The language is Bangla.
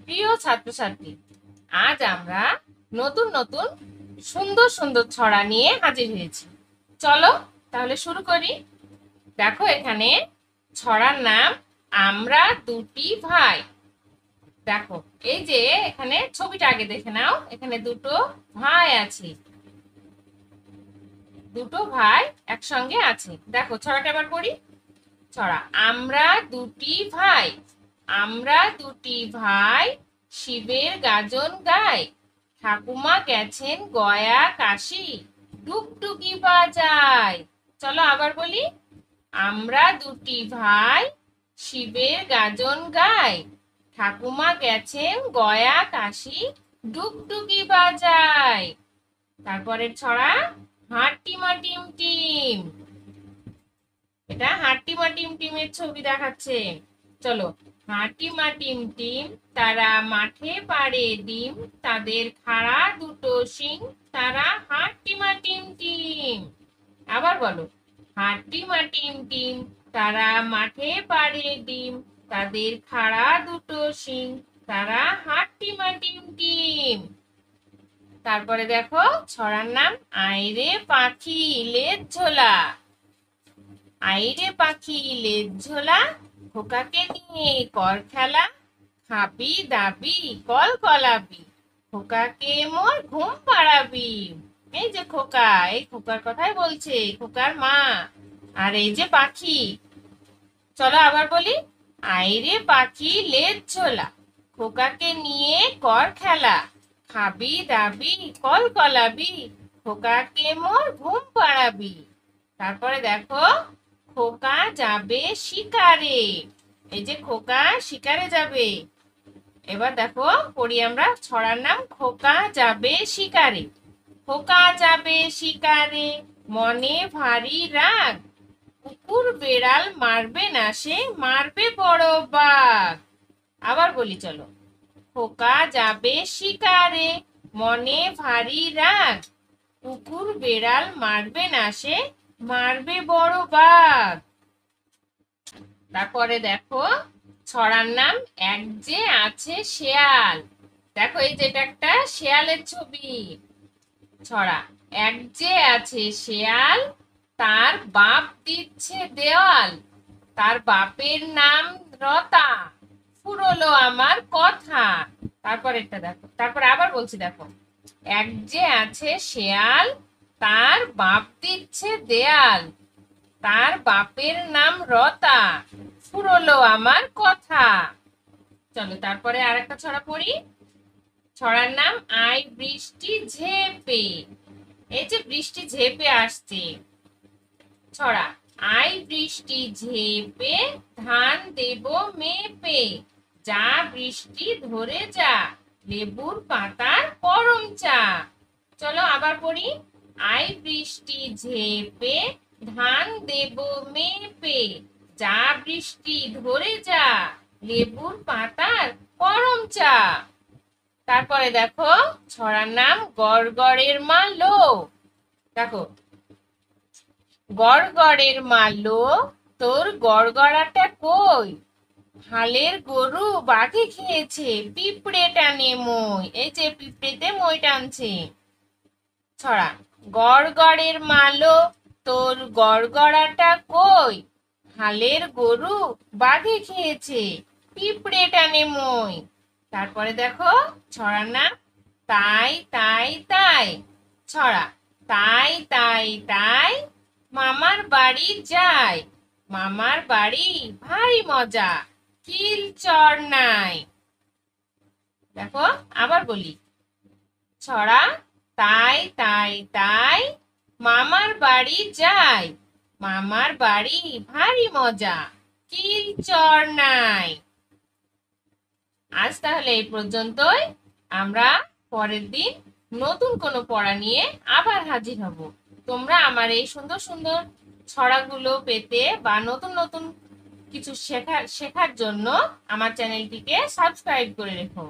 প্রিয় ছাত্রছাত্রী, আজ আমরা নতুন নতুন সুন্দর সুন্দর ছড়া নিয়ে হাজির হয়েছি। চলো তাহলে শুরু করি। দেখো, এখানে ছড়ার নাম আমরা দুটি ভাই। দেখো, এই যে এখানে ছবিটা আগে দেখে নাও, এখানে দুটো ভাই আছে, দুটো ভাই একসঙ্গে আছে। দেখো ছড়াটা এবার পড়ি। ছড়া আমরা দুটি ভাই, আমরা দুটি ভাই, শিবের গাজন গায়, ঠাকুমা গেছেন গয়া কাশি, ডুগডুগি বাজায়। চলো আবার বলি। আমরা দুটি ভাই, শিবের গাজন গায়, ঠাকুমা গেছেন গয়া কাশি, ডুগডুগি বাজায়। তারপরের ছড়া হাট্টিমা টিম টিম। এটা হাট্টিমা টিম টিমের ছবি দেখাচ্ছে। চলো, হাট্টিমা টিম টিম, তারা মাঠে পাড়ে ডিম, তাদের খাড়া দুটো শিং, তারা হাট্টিমা টিম টিম। আবার বলো, হাট্টিমা টিম টিম, তারা মাঠে পাড়ে ডিম, তাদের খাড়া দুটো শিং, তারা হাট্টিমা টিম টিম। তারপরে দেখো ছড়ার নাম আইরে পাখি লেজ ঝোলা। আইরে পাখি লেজ ঝোলা, খোকাকে নিয়ে কর খেলা, খাবি দাবি কল কলাবি, খোকাকে মোর ঘুম পাড়াবি। এই যে খোকা, এই খোকার কথাই বলছে, খোকার মা। আর এই যে পাখি। চলো আবার বলি। আইরে পাখি লেজ ঝোলা, খোকাকে নিয়ে কর খেলা, খাবি দাবি কল কলাবি, খোকাকে মোর ঘুম পাড়াবি। তারপরে দেখো, খোকা যাবে শিকারে। এই যে খোকা শিকারে যাবে। এবার দেখো পড়ি আমরা ছড়ার নাম খোকা যাবে শিকারে। খোকা যাবে শিকারে, মনে ভারী রাগ, কুকুর বেড়াল মারবে না সে, মারবে বড় বাঘ। আবার বলি চলো। খোকা যাবে শিকারে, মনে ভারী রাগ, কুকুর বেড়াল মারবে না সে, মারবে বড় বাঘ। তারপরে দেখো ছড়ার নাম এক যে আছে শেয়াল। দেখো, এই যেটা একটা শেয়ালের ছবি। ছড়া এক যে আছে শেয়াল, তার বাপ দিচ্ছে দেওয়াল, তার বাপের নাম রতা, ফুরলো আমার কথা। তারপরেরটা দেখো, তারপর আবার বলছি দেখো। এক যে আছে শেয়াল, তার বাপ দিচ্ছে দেয়াল, তার বাপের নাম রতা, ফুরলো আমার কথা। চলো তারপরে আর একটা ছড়া পড়ি। ছড়ার নাম আই বৃষ্টি ঝেপে। এই যে বৃষ্টি ঝেপে আসছে। ছড়া আই বৃষ্টি ঝেপে, ধান দেব মেপে, যা বৃষ্টি ধরে যা, লেবুর পাতার গরম চা। চলো আবার পড়ি। আই বৃষ্টি ঝেপে, ধান দেব মেপে, যা বৃষ্টি ধরে যা, লেবুর পাতার গরম চা। তারপরে দেখো ছড়ার নাম গড়গড়ের মা লো। দেখো, গড়গড়ের মা লো, তোর গড়গড়াটা কই, হালের গরু বাঘে খেয়েছে, পিঁপড়ে টানে মই। এই যে পিঁপড়েতে মই টানছে। ছড়া গড়গড়ের মালো, তোর গড়গড়াটা কই, হালের গরু বাঘে খেয়েছে, পিঁপড়ে টানে মই। তারপরে দেখো ছড়ার নাম তাই তাই তাই। ছড়া তাই তাই তাই, মামার বাড়ি যাই, মামার বাড়ি ভারী মজা, কিল চর নাই। দেখো আবার বলি। ছড়া তাই তাই তাই, মামার বাড়ি যাই, মামার বাড়ি ভারী মজা, কিল চর নাই। আজ তাহলে এই পর্যন্তই। আমরা পরের দিন নতুন কোনো পড়া নিয়ে আবার হাজির হব। তোমরা আমার এই সুন্দর সুন্দর ছড়াগুলো পেতে বা নতুন নতুন কিছু শেখার জন্য আমার চ্যানেলটিকে সাবস্ক্রাইব করে রেখো।